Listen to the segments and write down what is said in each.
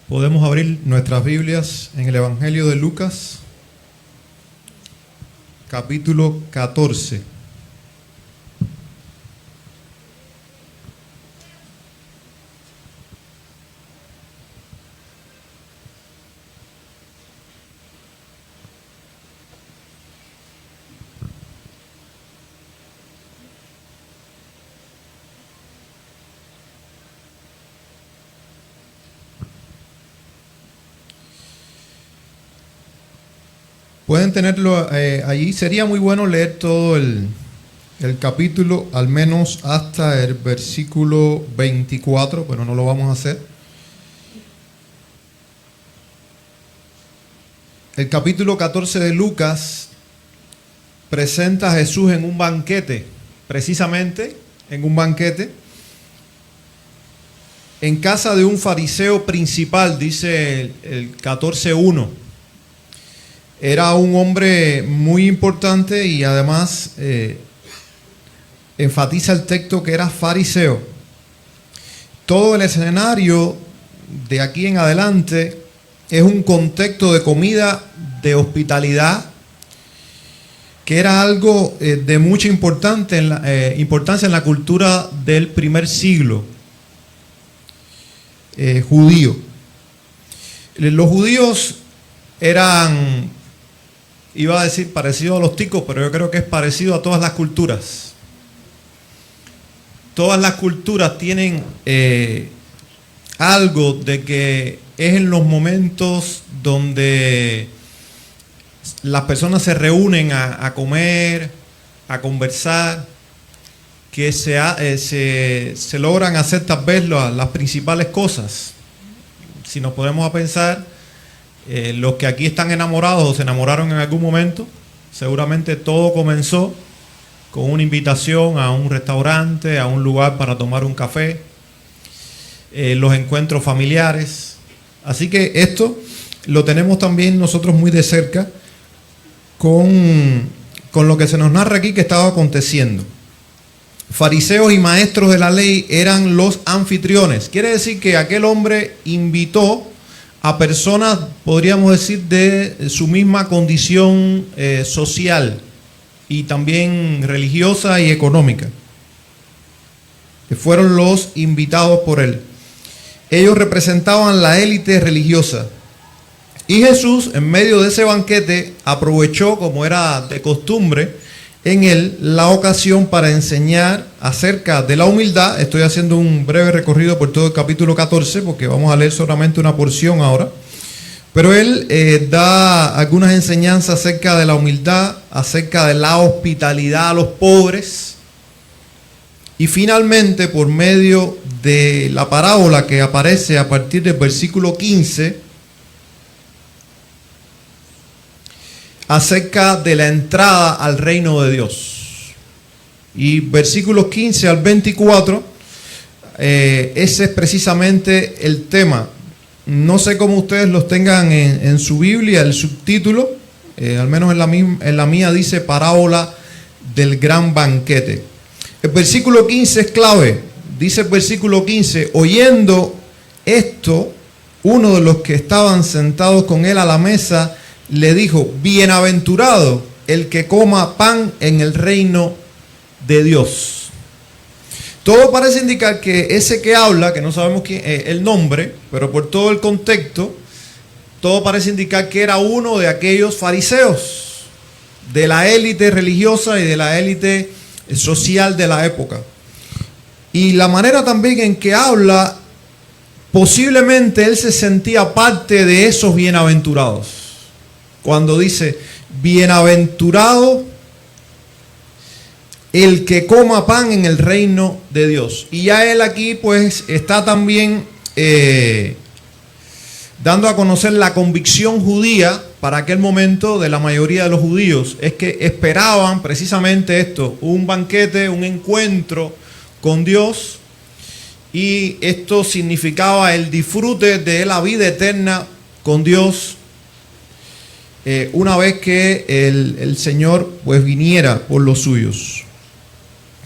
Podemos abrir nuestras Biblias en el Evangelio de Lucas, capítulo 14. Pueden tenerlo allí. Sería muy bueno leer todo el capítulo, al menos hasta el versículo 24, pero no lo vamos a hacer. El capítulo 14 de Lucas presenta a Jesús en un banquete, precisamente en un banquete, en casa de un fariseo principal, dice el 14:1. Era un hombre muy importante y además enfatiza el texto que era fariseo. Todo el escenario de aquí en adelante es un contexto de comida, de hospitalidad, que era algo de mucha importancia en la cultura del primer siglo judío. Los judíos eran, iba a decir parecido a los ticos, pero yo creo que es parecido a todas las culturas. Todas las culturas tienen algo de que es en los momentos donde las personas se reúnen a comer, a conversar, que se logran hacer tal vez las principales cosas. Si nos ponemos a pensar, los que aquí están enamorados o se enamoraron en algún momento, seguramente todo comenzó con una invitación a un restaurante, a un lugar para tomar un café, los encuentros familiares. Así que esto lo tenemos también nosotros muy de cerca con lo que se nos narra aquí que estaba aconteciendo. Fariseos y maestros de la ley eran los anfitriones. Quiere decir que aquel hombre invitó a personas, podríamos decir, de su misma condición social y también religiosa y económica, que fueron los invitados por él. Ellos representaban la élite religiosa. Y Jesús, en medio de ese banquete, aprovechó, como era de costumbre en él, la ocasión para enseñar acerca de la humildad. Estoy haciendo un breve recorrido por todo el capítulo 14, porque vamos a leer solamente una porción ahora. Pero él da algunas enseñanzas acerca de la humildad, acerca de la hospitalidad a los pobres. Y finalmente, por medio de la parábola que aparece a partir del versículo 15, acerca de la entrada al reino de Dios. Y versículos 15 al 24, ese es precisamente el tema. No sé cómo ustedes los tengan en su Biblia, el subtítulo, al menos en la mía dice parábola del gran banquete. El versículo 15 es clave. Dice el versículo 15, oyendo esto, uno de los que estaban sentados con él a la mesa le dijo, bienaventurado el que coma pan en el reino de Dios. Todo parece indicar que ese que habla, que no sabemos quién, el nombre, pero por todo el contexto, todo parece indicar que era uno de aquellos fariseos, de la élite religiosa y de la élite social de la época. Y la manera también en que habla, posiblemente él se sentía parte de esos bienaventurados. Cuando dice, bienaventurado el que coma pan en el reino de Dios. Y ya él aquí pues está también dando a conocer la convicción judía para aquel momento de la mayoría de los judíos. Es que esperaban precisamente esto, un banquete, un encuentro con Dios. Y esto significaba el disfrute de la vida eterna con Dios. Una vez que el Señor pues viniera por los suyos.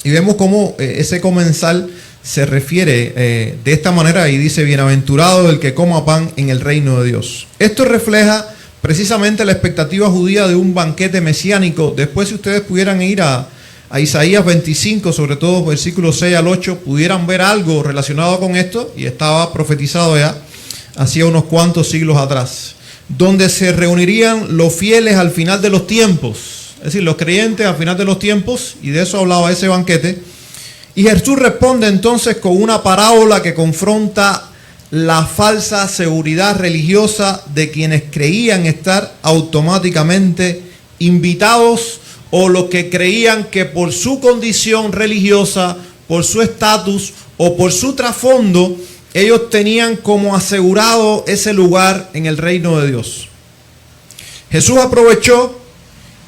Y vemos cómo ese comenzar se refiere de esta manera y dice: bienaventurado el que coma pan en el reino de Dios. Esto refleja precisamente la expectativa judía de un banquete mesiánico. Después, si ustedes pudieran ir a Isaías 25, sobre todo versículos 6 al 8, pudieran ver algo relacionado con esto, y estaba profetizado ya hacía unos cuantos siglos atrás, donde se reunirían los fieles al final de los tiempos, es decir, los creyentes al final de los tiempos, y de eso hablaba ese banquete. Y Jesús responde entonces con una parábola que confronta la falsa seguridad religiosa de quienes creían estar automáticamente invitados, o los que creían que por su condición religiosa, por su estatus o por su trasfondo, ellos tenían como asegurado ese lugar en el reino de Dios. Jesús aprovechó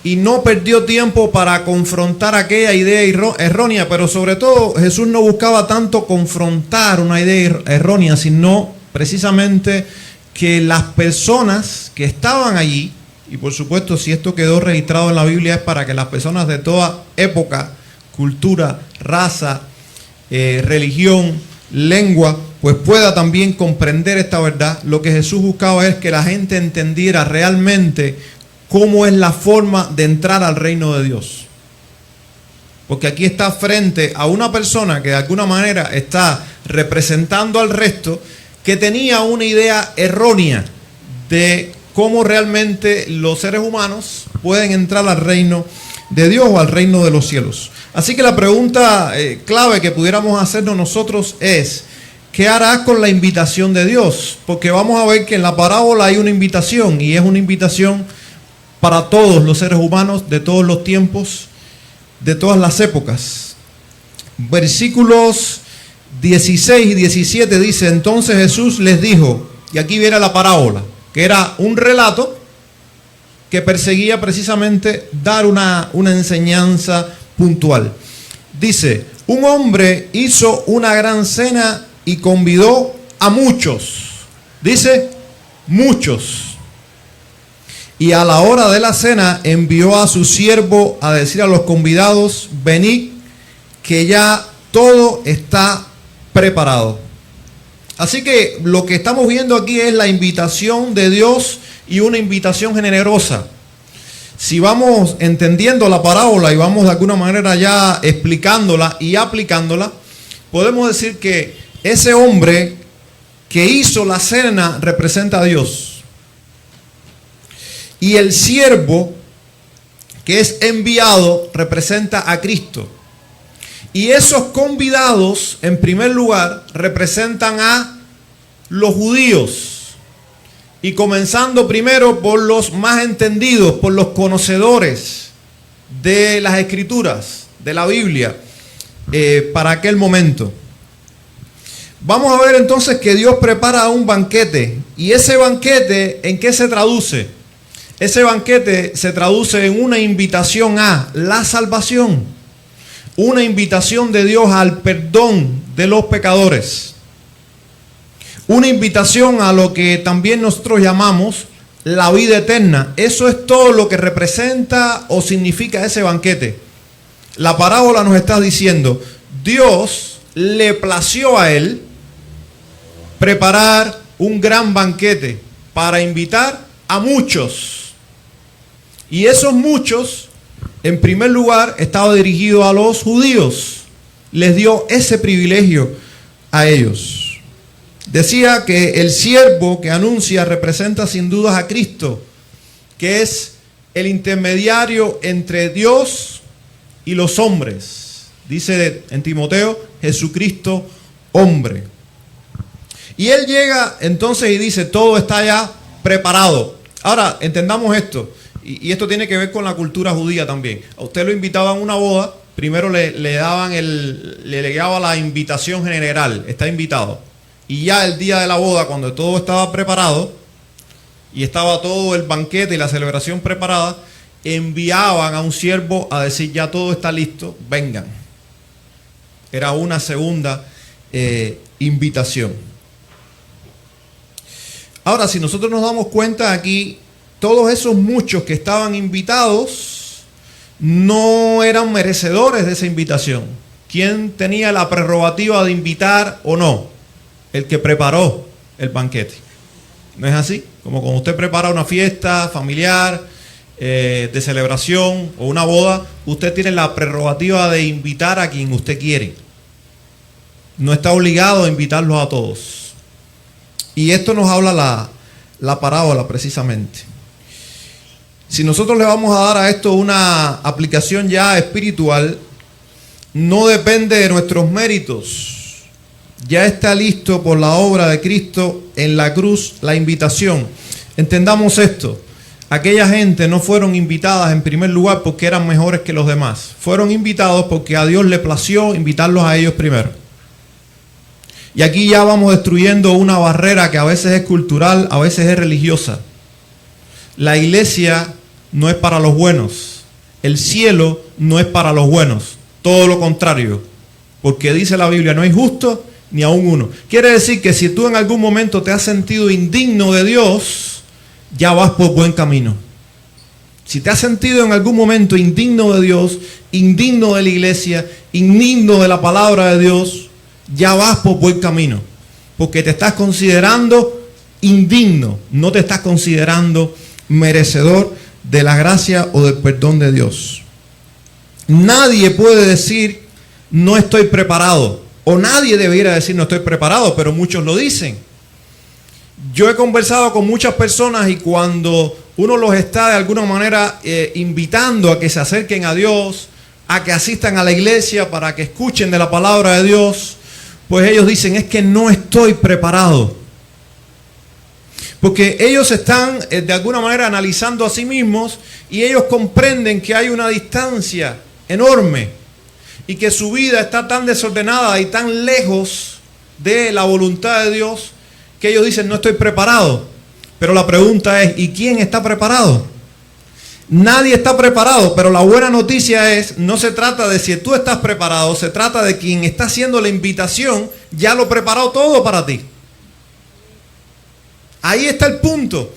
y no perdió tiempo para confrontar aquella idea errónea, pero sobre todo Jesús no buscaba tanto confrontar una idea errónea, sino precisamente que las personas que estaban allí, y por supuesto si esto quedó registrado en la Biblia es para que las personas de toda época, cultura, raza, religión, lengua, pues pueda también comprender esta verdad. Lo que Jesús buscaba es que la gente entendiera realmente cómo es la forma de entrar al reino de Dios. Porque aquí está frente a una persona que de alguna manera está representando al resto, que tenía una idea errónea de cómo realmente los seres humanos pueden entrar al reino de Dios o al reino de los cielos. Así que la pregunta clave que pudiéramos hacernos nosotros es: ¿qué harás con la invitación de Dios? Porque vamos a ver que en la parábola hay una invitación, y es una invitación para todos los seres humanos de todos los tiempos, de todas las épocas. Versículos 16 y 17 dice: entonces Jesús les dijo, y aquí viene la parábola, que era un relato que perseguía precisamente dar una enseñanza puntual. Dice: un hombre hizo una gran cena y convidó a muchos. Dice, muchos. Y a la hora de la cena envió a su siervo a decir a los convidados: venid, que ya todo está preparado. Así que lo que estamos viendo aquí es la invitación de Dios, y una invitación generosa. Si vamos entendiendo la parábola y vamos de alguna manera ya explicándola y aplicándola, podemos decir que ese hombre que hizo la cena representa a Dios. Y el siervo que es enviado representa a Cristo. Y esos convidados, en primer lugar, representan a los judíos. Y comenzando primero por los más entendidos, por los conocedores de las Escrituras, de la Biblia, para aquel momento. Vamos a ver entonces que Dios prepara un banquete. ¿Y ese banquete en qué se traduce? Ese banquete se traduce en una invitación a la salvación. Una invitación de Dios al perdón de los pecadores. Una invitación a lo que también nosotros llamamos la vida eterna. Eso es todo lo que representa o significa ese banquete. La parábola nos está diciendo: Dios le plació a él preparar un gran banquete para invitar a muchos. Y esos muchos, en primer lugar, estaba dirigido a los judíos. Les dio ese privilegio a ellos. Decía que el siervo que anuncia representa sin dudas a Cristo, que es el intermediario entre Dios y los hombres. Dice en Timoteo, Jesucristo hombre. Y él llega entonces y dice: todo está ya preparado. Ahora, entendamos esto, y esto tiene que ver con la cultura judía también. A usted lo invitaban a una boda, primero le legaba la invitación general: está invitado. Y ya el día de la boda, cuando todo estaba preparado y estaba todo el banquete y la celebración preparada, enviaban a un siervo a decir: ya todo está listo, vengan. Era una segunda invitación. Ahora, si nosotros nos damos cuenta aquí, todos esos muchos que estaban invitados no eran merecedores de esa invitación. ¿quién tenía la prerrogativa de invitar o no? El que preparó el banquete. ¿No es así? Como cuando usted prepara una fiesta familiar, de celebración o una boda, usted tiene la prerrogativa de invitar a quien usted quiere. No está obligado a invitarlos a todos. Y esto nos habla la parábola precisamente. Si nosotros le vamos a dar a esto una aplicación ya espiritual, no depende de nuestros méritos. Ya está listo por la obra de Cristo en la cruz la invitación. Entendamos esto. Aquella gente no fueron invitadas en primer lugar porque eran mejores que los demás. Fueron invitados porque a Dios le plació invitarlos a ellos primero. Y aquí ya vamos destruyendo una barrera que a veces es cultural, a veces es religiosa. La iglesia no es para los buenos. El cielo no es para los buenos. Todo lo contrario. Porque dice la Biblia, no hay justo ni aún uno. Quiere decir que si tú en algún momento te has sentido indigno de Dios, ya vas por buen camino. Si te has sentido en algún momento indigno de Dios, indigno de la iglesia, indigno de la palabra de Dios, ya vas por buen camino. Porque te estás considerando indigno, no te estás considerando merecedor de la gracia o del perdón de Dios. Nadie puede decir no estoy preparado, o nadie debiera decir no estoy preparado, pero muchos lo dicen. Yo he conversado con muchas personas y cuando uno los está de alguna manera invitando a que se acerquen a Dios, a que asistan a la iglesia para que escuchen de la palabra de Dios, pues ellos dicen, es que no estoy preparado. Porque ellos están de alguna manera analizando a sí mismos y ellos comprenden que hay una distancia enorme y que su vida está tan desordenada y tan lejos de la voluntad de Dios que ellos dicen, no estoy preparado. Pero la pregunta es, ¿y quién está preparado? Nadie está preparado, pero la buena noticia es, no se trata de si tú estás preparado, se trata de quien está haciendo la invitación, ya lo preparó todo para ti. Ahí está el punto.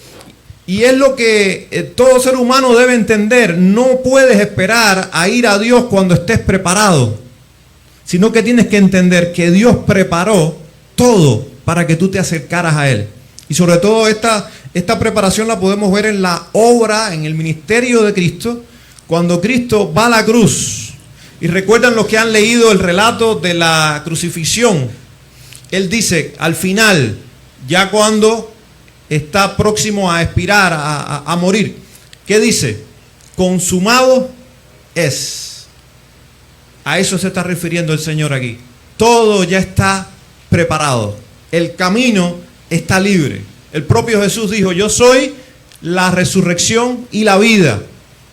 Y es lo que todo ser humano debe entender. No puedes esperar a ir a Dios cuando estés preparado, sino que tienes que entender que Dios preparó todo para que tú te acercaras a Él. Y sobre todo esta preparación la podemos ver en la obra, en el ministerio de Cristo, cuando Cristo va a la cruz. Y recuerdan los que han leído el relato de la crucifixión. Él dice, al final, ya cuando está próximo a expirar, a morir, ¿qué dice? Consumado es. A eso se está refiriendo el Señor aquí. Todo ya está preparado. El camino está libre. El propio Jesús dijo, yo soy la resurrección y la vida.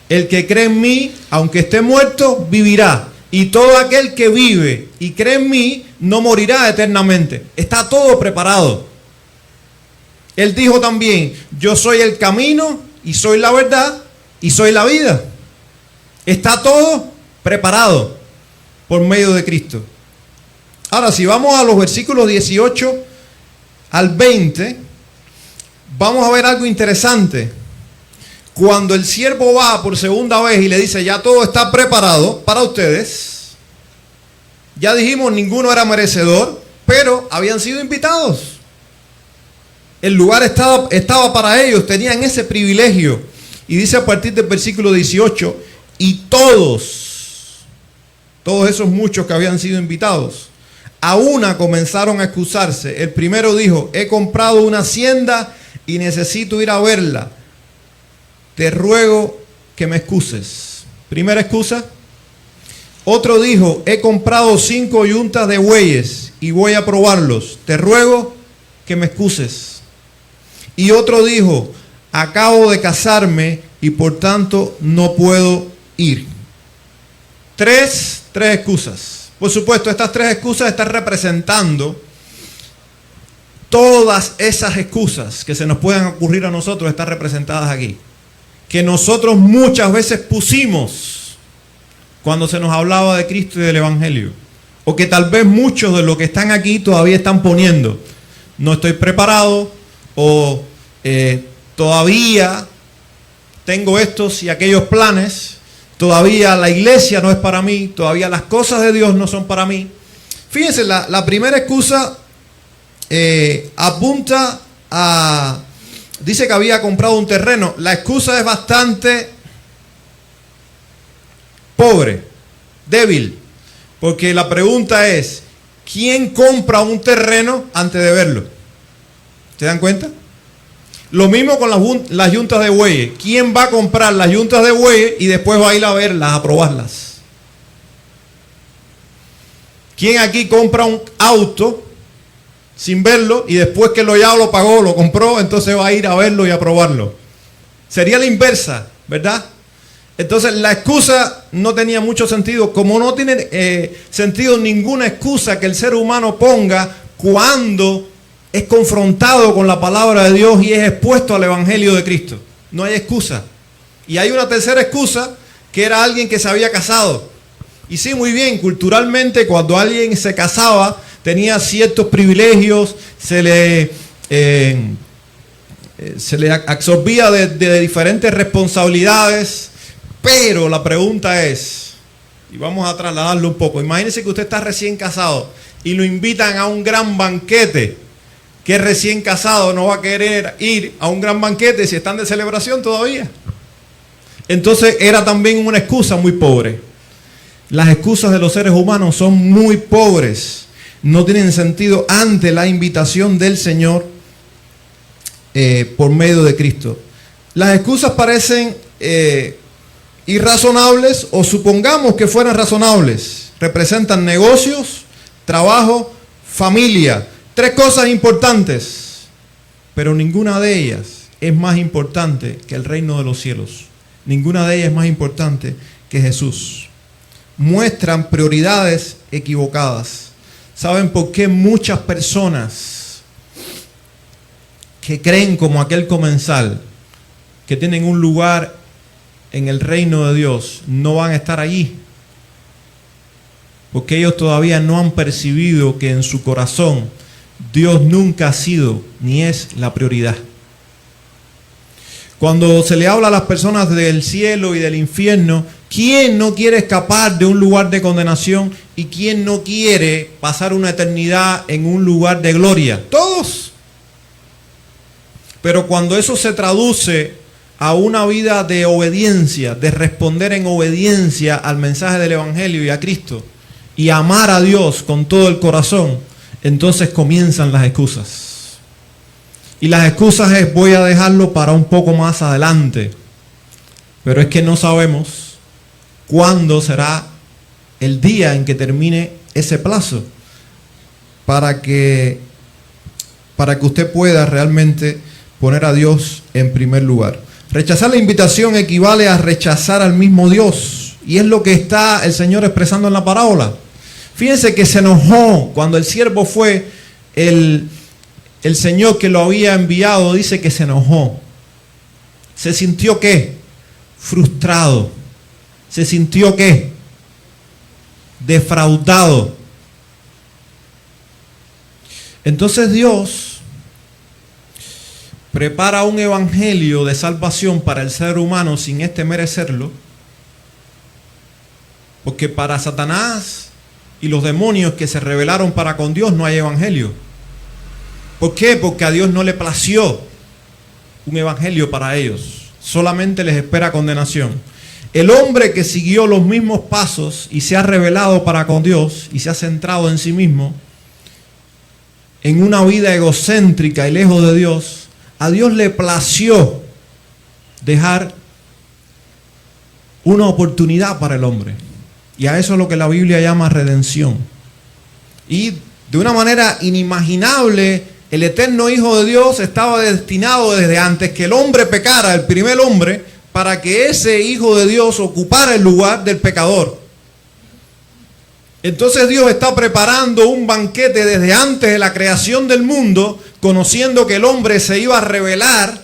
El que cree en mí, aunque esté muerto, vivirá. Y todo aquel que vive y cree en mí, no morirá eternamente. Está todo preparado. Él dijo también, yo soy el camino y soy la verdad y soy la vida. Está todo preparado por medio de Cristo. Ahora, si vamos a los versículos 18 al 20, vamos a ver algo interesante. Cuando el siervo va por segunda vez y le dice, ya todo está preparado para ustedes, ya dijimos, ninguno era merecedor, pero habían sido invitados. El lugar estaba para ellos, tenían ese privilegio. Y dice a partir del versículo 18, y todos esos muchos que habían sido invitados, a una comenzaron a excusarse. El primero dijo, he comprado una hacienda y necesito ir a verla. Te ruego que me excuses. Primera excusa. Otro dijo, he comprado 5 yuntas de bueyes y voy a probarlos. Te ruego que me excuses. Y otro dijo, acabo de casarme y por tanto no puedo ir. Tres excusas. Por supuesto, estas 3 excusas están representando todas esas excusas que se nos puedan ocurrir a nosotros, están representadas aquí. Que nosotros muchas veces pusimos cuando se nos hablaba de Cristo y del Evangelio. O que tal vez muchos de los que están aquí todavía están poniendo. No estoy preparado, o todavía tengo estos y aquellos planes, todavía la iglesia no es para mí, todavía las cosas de Dios no son para mí. Fíjense, la primera excusa apunta a... Dice que había comprado un terreno. La excusa es bastante pobre, débil, porque la pregunta es, ¿quién compra un terreno antes de verlo? ¿Se dan cuenta? Lo mismo con las yuntas de bueyes. ¿Quién va a comprar las yuntas de bueyes y después va a ir a verlas, a probarlas? ¿Quién aquí compra un auto sin verlo y después que ya lo pagó, lo compró, entonces va a ir a verlo y a probarlo? Sería la inversa, ¿verdad? Entonces la excusa no tenía mucho sentido, como no tiene sentido ninguna excusa que el ser humano ponga cuando es confrontado con la palabra de Dios y es expuesto al evangelio de Cristo. No hay excusa. Y hay una tercera excusa, que era alguien que se había casado. Y sí, muy bien, culturalmente cuando alguien se casaba tenía ciertos privilegios, se le absorbía de diferentes responsabilidades. Pero la pregunta es, y vamos a trasladarlo un poco, imagínense que usted está recién casado y lo invitan a un gran banquete. ¿Qué recién casado no va a querer ir a un gran banquete si están de celebración todavía? Entonces era también una excusa muy pobre. Las excusas de los seres humanos son muy pobres, no tienen sentido ante la invitación del Señor por medio de Cristo. Las excusas parecen irrazonables, o supongamos que fueran razonables. Representan negocios, trabajo, familia. Tres cosas importantes, pero ninguna de ellas es más importante que el reino de los cielos. Ninguna de ellas es más importante que Jesús. Muestran prioridades equivocadas. ¿Saben por qué muchas personas que creen como aquel comensal, que tienen un lugar en el reino de Dios, no van a estar allí? Porque ellos todavía no han percibido que en su corazón Dios nunca ha sido ni es la prioridad. Cuando se le habla a las personas del cielo y del infierno, ¿quién no quiere escapar de un lugar de condenación y quién no quiere pasar una eternidad en un lugar de gloria? Todos. Pero cuando eso se traduce a una vida de obediencia, de responder en obediencia al mensaje del evangelio y a Cristo, y amar a Dios con todo el corazón, entonces comienzan las excusas. Y las excusas es, voy a dejarlo para un poco más adelante. Pero es que no sabemos cuándo será el día en que termine ese plazo para que usted pueda realmente poner a Dios en primer lugar. Rechazar la invitación equivale a rechazar al mismo Dios. Y es lo que está el Señor expresando en la parábola. Fíjense que se enojó cuando el siervo fue, el Señor que lo había enviado dice que se enojó. ¿Se sintió qué? Frustrado. ¿Se sintió qué? Defraudado. Entonces Dios prepara un evangelio de salvación para el ser humano sin este merecerlo. Porque para Satanás y los demonios que se rebelaron para con Dios no hay evangelio. ¿Por qué? Porque a Dios no le plació un evangelio para ellos. Solamente les espera condenación. El hombre que siguió los mismos pasos y se ha rebelado para con Dios y se ha centrado en sí mismo, en una vida egocéntrica y lejos de Dios, a Dios le plació dejar una oportunidad para el hombre. Y a eso es lo que la Biblia llama redención. Y de una manera inimaginable, el eterno Hijo de Dios estaba destinado desde antes que el hombre pecara, el primer hombre, para que ese Hijo de Dios ocupara el lugar del pecador. Entonces Dios está preparando un banquete desde antes de la creación del mundo, conociendo que el hombre se iba a rebelar,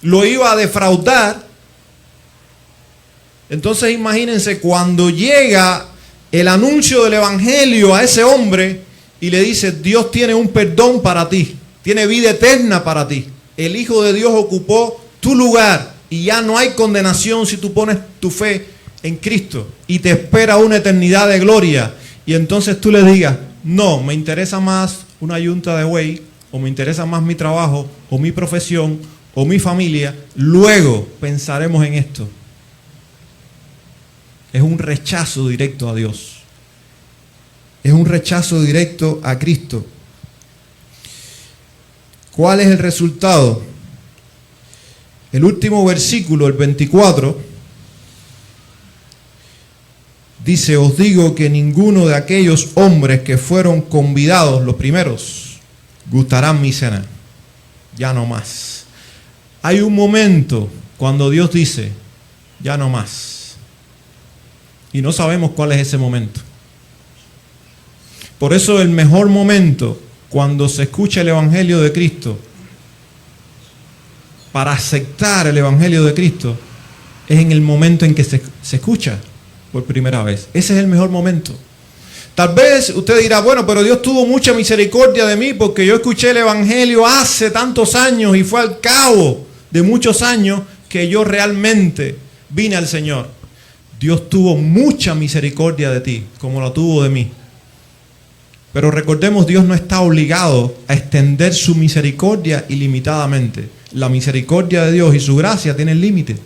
lo iba a defraudar. Entonces imagínense cuando llega el anuncio del evangelio a ese hombre y le dice, Dios tiene un perdón para ti, tiene vida eterna para ti. El Hijo de Dios ocupó tu lugar y ya no hay condenación si tú pones tu fe en Cristo y te espera una eternidad de gloria, y entonces tú le digas, no, me interesa más una yunta de buey, o me interesa más mi trabajo, o mi profesión, o mi familia, luego pensaremos en esto. Es un rechazo directo a Dios. Es un rechazo directo a Cristo. ¿Cuál es el resultado? El último versículo, el 24, dice, os digo que ninguno de aquellos hombres que fueron convidados, los primeros, gustarán mi cena. Ya no más. Hay un momento cuando Dios dice, ya no más. Y no sabemos cuál es ese momento. Por eso el mejor momento cuando se escucha el Evangelio de Cristo, para aceptar el Evangelio de Cristo, es en el momento en que se escucha por primera vez. Ese es el mejor momento. Tal vez usted dirá, bueno, pero Dios tuvo mucha misericordia de mí porque yo escuché el Evangelio hace tantos años y fue al cabo de muchos años que yo realmente vine al Señor. Dios tuvo mucha misericordia de ti, como la tuvo de mí. Pero recordemos, Dios no está obligado a extender su misericordia ilimitadamente. La misericordia de Dios y su gracia tienen límite.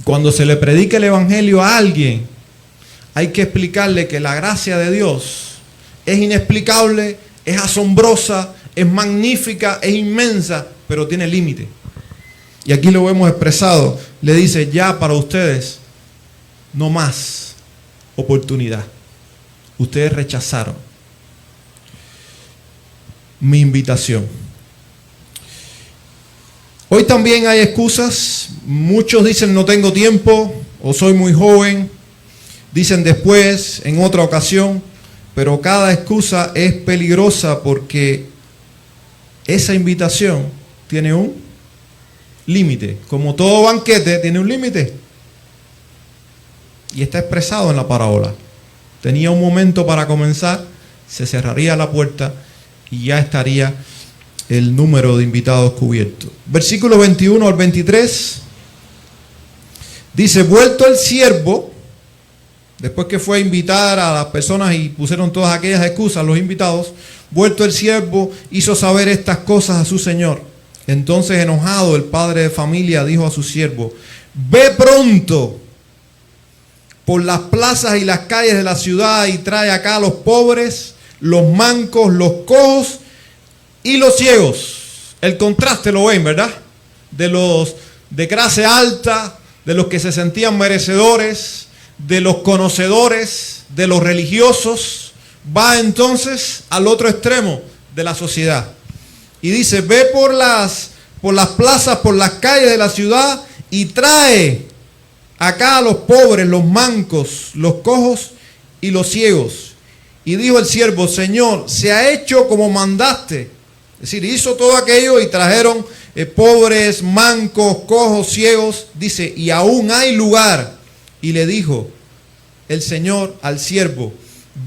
Cuando se le predica el Evangelio a alguien, hay que explicarle que la gracia de Dios es inexplicable, es asombrosa, es magnífica, es inmensa, pero tiene límite. Y aquí lo hemos expresado. Le dice, ya para ustedes, no más oportunidad. Ustedes rechazaron mi invitación. Hoy también hay excusas. Muchos dicen no tengo tiempo o soy muy joven. Dicen después, en otra ocasión. Pero cada excusa es peligrosa porque esa invitación tiene un límite. Como todo banquete tiene un límite. Y está expresado en la parábola. Tenía un momento para comenzar, se cerraría la puerta y ya estaría el número de invitados cubierto. Versículo 21 al 23 dice, vuelto el siervo, después que fue a invitar a las personas y pusieron todas aquellas excusas, los invitados, vuelto el siervo hizo saber estas cosas a su señor. Entonces enojado el padre de familia dijo a su siervo, ve pronto por las plazas y las calles de la ciudad y trae acá a los pobres, los mancos, los cojos y los ciegos. El contraste lo ven, ¿verdad? De los de clase alta, de los que se sentían merecedores, de los conocedores, de los religiosos. Va entonces al otro extremo de la sociedad. Y dice, ve por las plazas, por las calles de la ciudad y trae acá a los pobres, los mancos, los cojos y los ciegos. Y dijo el siervo, Señor, se ha hecho como mandaste. Es decir, hizo todo aquello y trajeron pobres, mancos, cojos, ciegos. Dice, y aún hay lugar. Y le dijo el Señor al siervo,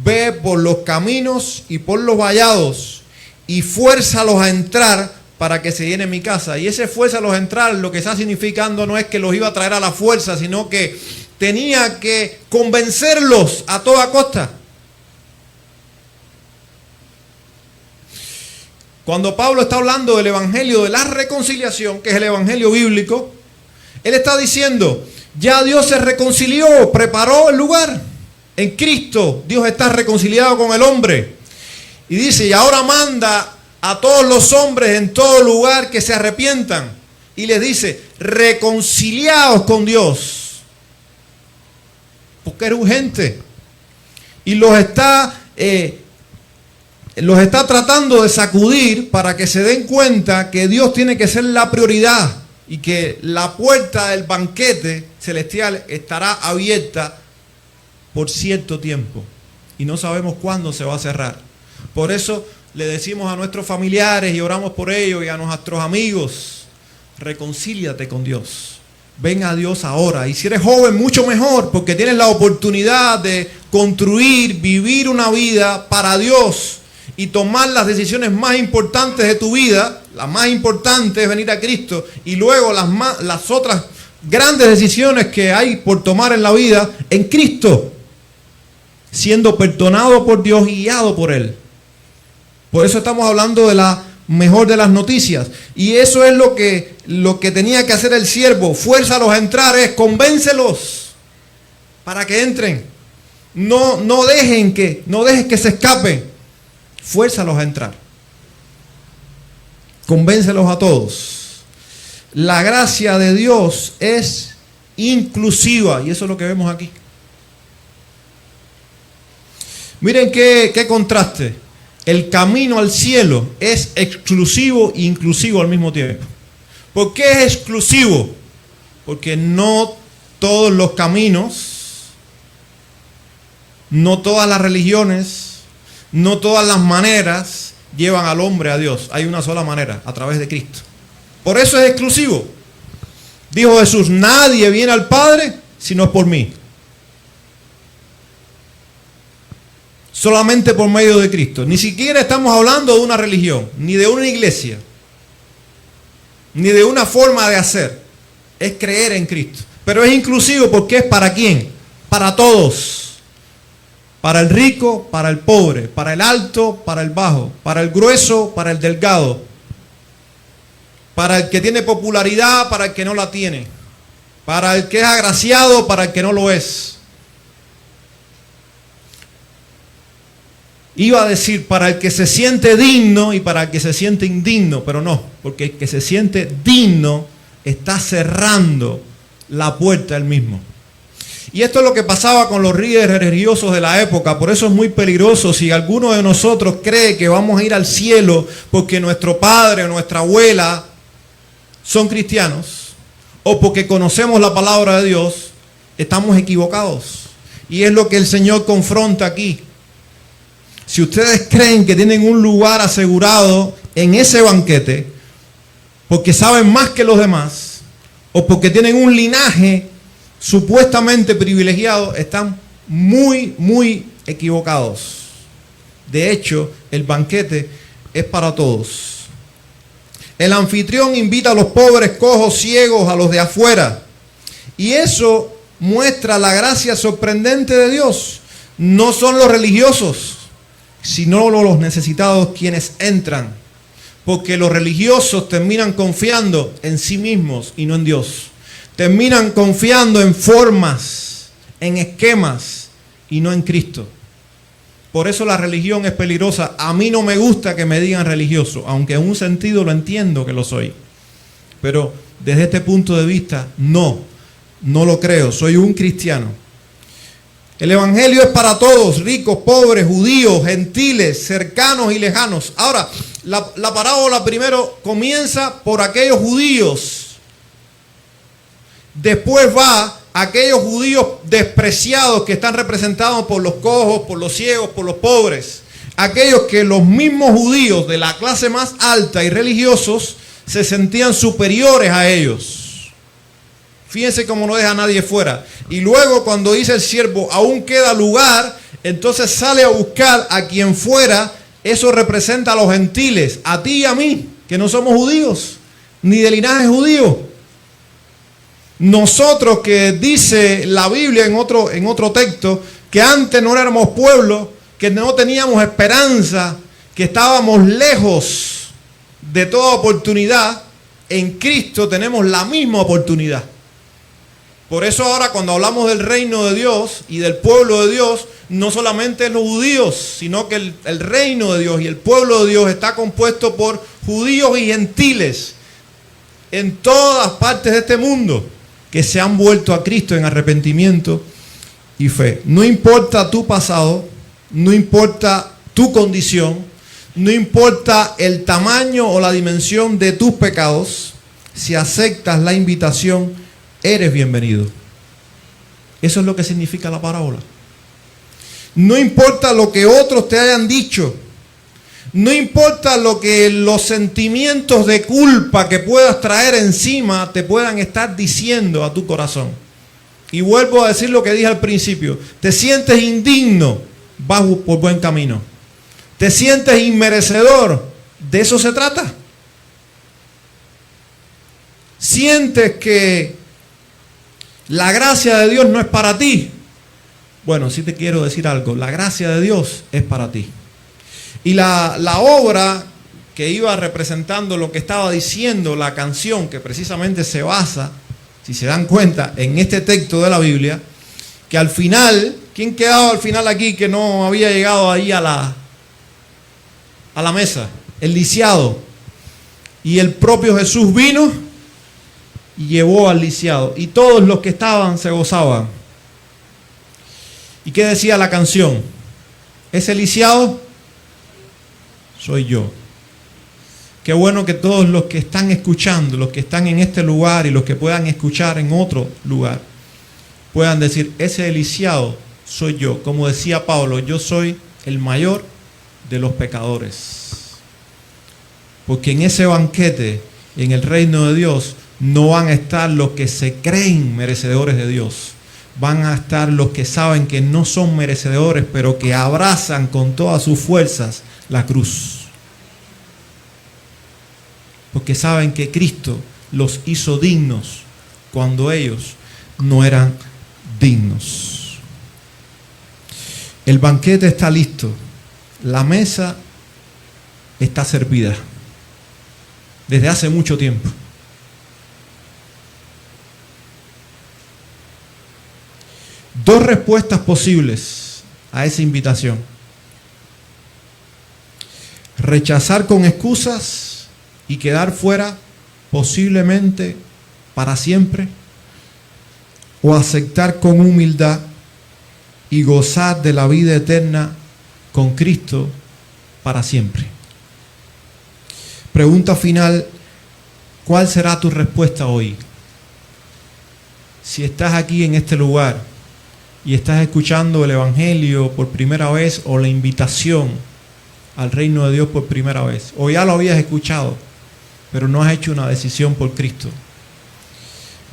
ve por los caminos y por los vallados y fuérzalos a entrar para que se llene mi casa. Y ese fuérzalos a entrar, lo que está significando no es que los iba a traer a la fuerza, sino que tenía que convencerlos a toda costa. Cuando Pablo está hablando del evangelio de la reconciliación, que es el evangelio bíblico, él está diciendo, ya Dios se reconcilió, preparó el lugar. En Cristo Dios está reconciliado con el hombre. Y dice, y ahora manda a todos los hombres en todo lugar que se arrepientan. Y les dice, reconciliaos con Dios. Porque era urgente. Y los está tratando de sacudir para que se den cuenta que Dios tiene que ser la prioridad. Y que la puerta del banquete celestial estará abierta por cierto tiempo. Y no sabemos cuándo se va a cerrar. Por eso le decimos a nuestros familiares y oramos por ellos y a nuestros amigos, reconcíliate con Dios. Ven a Dios ahora. Y si eres joven, mucho mejor, porque tienes la oportunidad de construir, vivir una vida para Dios y tomar las decisiones más importantes de tu vida, La más importante es venir a Cristo, y luego las otras grandes decisiones que hay por tomar en la vida en Cristo, siendo perdonado por Dios y guiado por Él. Por eso estamos hablando de la mejor de las noticias. Y eso es lo que tenía que hacer el siervo. Fuérzalos a entrar, convéncelos para que entren. No dejes que se escapen. Fuérzalos a entrar. Convéncelos a todos. La gracia de Dios es inclusiva, y eso es lo que vemos aquí. Miren qué contraste. El camino al cielo es exclusivo e inclusivo al mismo tiempo. ¿Por qué es exclusivo? Porque no todos los caminos, no todas las religiones, no todas las maneras llevan al hombre a Dios. Hay una sola manera, a través de Cristo. Por eso es exclusivo. Dijo Jesús: nadie viene al Padre si no es por mí. Solamente por medio de Cristo. Ni siquiera estamos hablando de una religión, ni de una iglesia, ni de una forma de hacer. Es creer en Cristo. Pero es inclusivo porque es para quién. Para todos. Para el rico, para el pobre, para el alto, para el bajo, para el grueso, para el delgado, para el que tiene popularidad, para el que no la tiene, para el que es agraciado, para el que no lo es. Iba a decir para el que se siente digno y para el que se siente indigno, pero no, porque el que se siente digno está cerrando la puerta él mismo. Y esto es lo que pasaba con los líderes religiosos de la época. Por eso es muy peligroso si alguno de nosotros cree que vamos a ir al cielo porque nuestro padre o nuestra abuela son cristianos, o porque conocemos la palabra de Dios. Estamos equivocados. Y es lo que el Señor confronta aquí. Si ustedes creen que tienen un lugar asegurado en ese banquete, porque saben más que los demás, o porque tienen un linaje supuestamente privilegiado, están muy, muy equivocados. De hecho, el banquete es para todos. El anfitrión invita a los pobres, cojos, ciegos, a los de afuera. Y eso muestra la gracia sorprendente de Dios. No son los religiosos, sino los necesitados quienes entran. Porque los religiosos terminan confiando en sí mismos y no en Dios. Terminan confiando en formas, en esquemas y no en Cristo. Por eso la religión es peligrosa. A mí no me gusta que me digan religioso, aunque en un sentido lo entiendo que lo soy. Pero desde este punto de vista, no lo creo. Soy un cristiano. El evangelio es para todos, ricos, pobres, judíos, gentiles, cercanos y lejanos. Ahora, la parábola primero comienza por aquellos judíos. Después va a aquellos judíos despreciados que están representados por los cojos, por los ciegos, por los pobres. Aquellos que los mismos judíos de la clase más alta y religiosos se sentían superiores a ellos. Fíjense cómo no deja a nadie fuera. Y luego cuando dice el siervo, aún queda lugar, entonces sale a buscar a quien fuera. Eso representa a los gentiles, a ti y a mí, que no somos judíos, ni de linaje judío. Nosotros, que dice la Biblia en otro texto, que antes no éramos pueblo, que no teníamos esperanza, que estábamos lejos de toda oportunidad, en Cristo tenemos la misma oportunidad. Por eso ahora cuando hablamos del reino de Dios y del pueblo de Dios, no solamente los judíos, sino que el reino de Dios y el pueblo de Dios está compuesto por judíos y gentiles en todas partes de este mundo que se han vuelto a Cristo en arrepentimiento y fe. No importa tu pasado, no importa tu condición, no importa el tamaño o la dimensión de tus pecados, si aceptas la invitación, eres bienvenido. Eso es lo que significa la parábola. No importa lo que otros te hayan dicho, no importa lo que los sentimientos de culpa que puedas traer encima te puedan estar diciendo a tu corazón. Y vuelvo a decir lo que dije al principio. Te sientes indigno, vas por buen camino. Te sientes inmerecedor, de eso se trata. sientes que la gracia de Dios no es para ti, bueno, sí te quiero decir algo, la gracia de Dios es para ti. Y la obra que iba representando lo que estaba diciendo la canción, que precisamente se basa, si se dan cuenta, en este texto de la Biblia, que al final, ¿quién quedaba al final aquí que no había llegado ahí a la mesa? El lisiado. Y el propio Jesús vino y llevó al lisiado. Y todos los que estaban se gozaban. ¿Y qué decía la canción? Ese lisiado soy yo. Qué bueno que todos los que están escuchando, los que están en este lugar y los que puedan escuchar en otro lugar, puedan decir, ese lisiado soy yo. Como decía Pablo, yo soy el mayor de los pecadores. Porque en ese banquete, en el reino de Dios, no van a estar los que se creen merecedores de Dios. Van a estar los que saben que no son merecedores, pero que abrazan con todas sus fuerzas la cruz. Porque saben que Cristo los hizo dignos cuando ellos no eran dignos. El banquete está listo. La mesa está servida. Desde hace mucho tiempo. Dos respuestas posibles a esa invitación. Rechazar con excusas y quedar fuera posiblemente para siempre, o aceptar con humildad y gozar de la vida eterna con Cristo para siempre. Pregunta final, ¿cuál será tu respuesta hoy? Si estás aquí en este lugar y estás escuchando el Evangelio por primera vez, o la invitación al reino de Dios por primera vez, o ya lo habías escuchado, pero no has hecho una decisión por Cristo,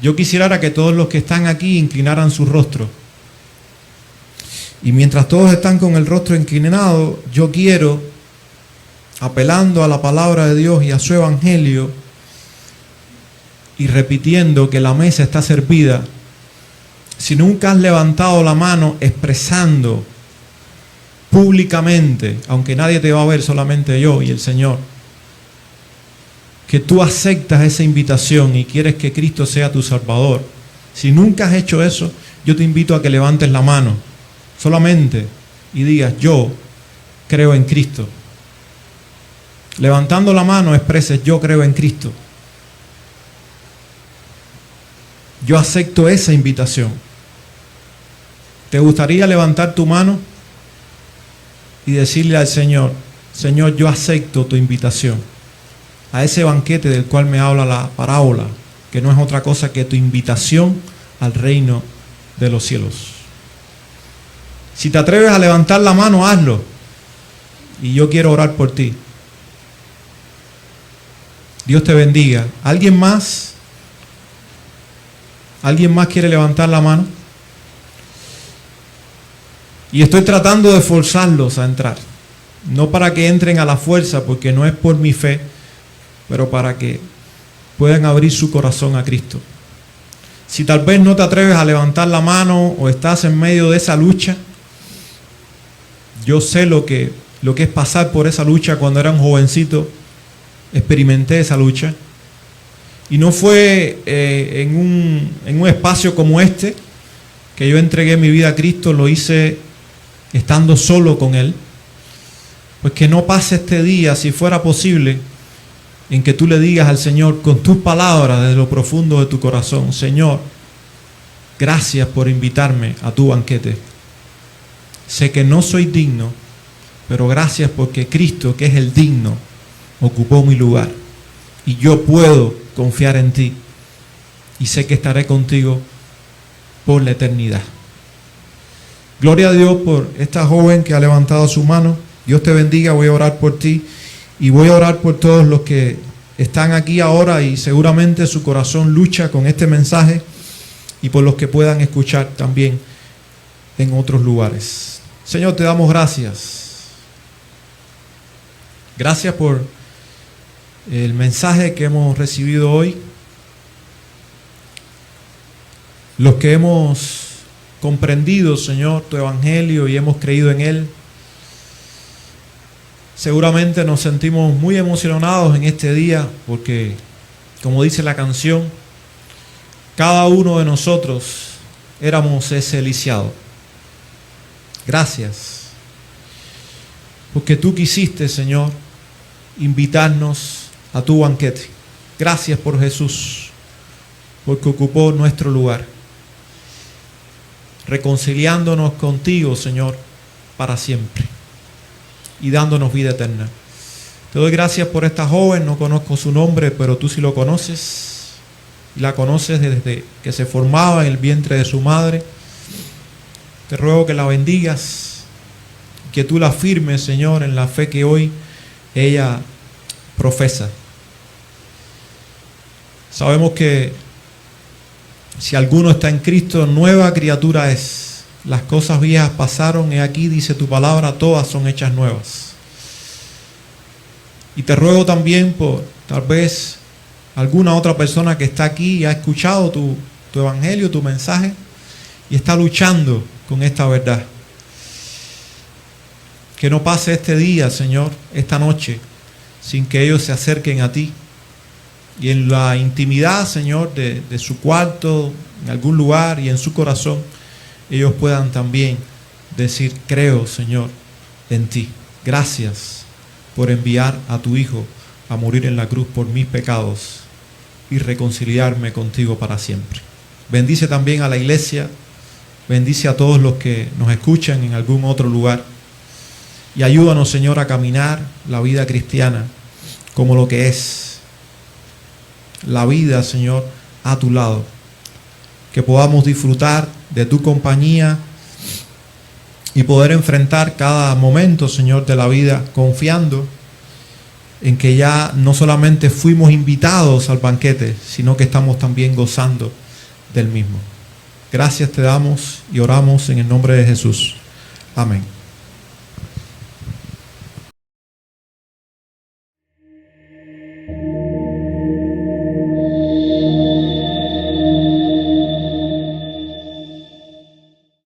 yo quisiera que todos los que están aquí inclinaran su rostro. Y mientras todos están con el rostro inclinado, yo quiero, apelando a la palabra de Dios y a su evangelio, y repitiendo que la mesa está servida, si nunca has levantado la mano expresando públicamente, aunque nadie te va a ver, solamente yo y el Señor, que tú aceptas esa invitación y quieres que Cristo sea tu Salvador, si nunca has hecho eso, yo te invito a que levantes la mano solamente y digas, yo creo en Cristo. Levantando la mano expreses, yo creo en Cristo. Yo acepto esa invitación. ¿Te gustaría levantar tu mano y decirle al Señor, Señor, yo acepto tu invitación a ese banquete del cual me habla la parábola, que no es otra cosa que tu invitación al reino de los cielos? Si te atreves a levantar la mano, hazlo. Y yo quiero orar por ti. Dios te bendiga. ¿Alguien más? ¿Alguien más quiere levantar la mano? Y estoy tratando de forzarlos a entrar. No para que entren a la fuerza, porque no es por mi fe, pero para que puedan abrir su corazón a Cristo. Si tal vez no te atreves a levantar la mano o estás en medio de esa lucha, yo sé lo que es pasar por esa lucha. Cuando era un jovencito, experimenté esa lucha. Y no fue en un espacio como este que yo entregué mi vida a Cristo, lo hice estando solo con Él. Pues que no pase este día, si fuera posible, en que tú le digas al Señor con tus palabras desde lo profundo de tu corazón, Señor, gracias por invitarme a tu banquete. Sé que no soy digno, pero gracias porque Cristo, que es el digno, ocupó mi lugar. Y yo puedo confiar en ti. Y sé que estaré contigo por la eternidad. Gloria a Dios por esta joven que ha levantado su mano. Dios te bendiga, voy a orar por ti. Y voy a orar por todos los que están aquí ahora y seguramente su corazón lucha con este mensaje, y por los que puedan escuchar también en otros lugares. Señor, te damos gracias. Gracias por el mensaje que hemos recibido hoy. Los que hemos comprendido, Señor, tu evangelio y hemos creído en él, seguramente nos sentimos muy emocionados en este día porque, como dice la canción, cada uno de nosotros éramos ese lisiado. Gracias, porque tú quisiste, Señor, invitarnos a tu banquete. Gracias por Jesús, porque ocupó nuestro lugar, reconciliándonos contigo, Señor, para siempre y dándonos vida eterna. Te doy gracias por esta joven, no conozco su nombre, pero tú sí lo conoces y la conoces desde que se formaba en el vientre de su madre. Te ruego que la bendigas, que tú la firmes, Señor, en la fe que hoy ella profesa. Sabemos que si alguno está en Cristo, nueva criatura es. Las cosas viejas pasaron, he aquí, dice tu palabra, todas son hechas nuevas. Y te ruego también por, tal vez, alguna otra persona que está aquí y ha escuchado tu evangelio, tu mensaje, y está luchando con esta verdad. Que no pase este día, Señor, esta noche, sin que ellos se acerquen a ti. Y en la intimidad, Señor, de su cuarto, en algún lugar y en su corazón, ellos puedan también decir, creo, Señor, en ti. Gracias por enviar a tu Hijo a morir en la cruz por mis pecados y reconciliarme contigo para siempre. Bendice también a la iglesia, bendice a todos los que nos escuchan en algún otro lugar y ayúdanos, Señor, a caminar la vida cristiana como lo que es la vida, Señor, a tu lado. Que podamos disfrutar de tu compañía y poder enfrentar cada momento, Señor, de la vida confiando en que ya no solamente fuimos invitados al banquete, sino que estamos también gozando del mismo. Gracias te damos y oramos en el nombre de Jesús. Amén.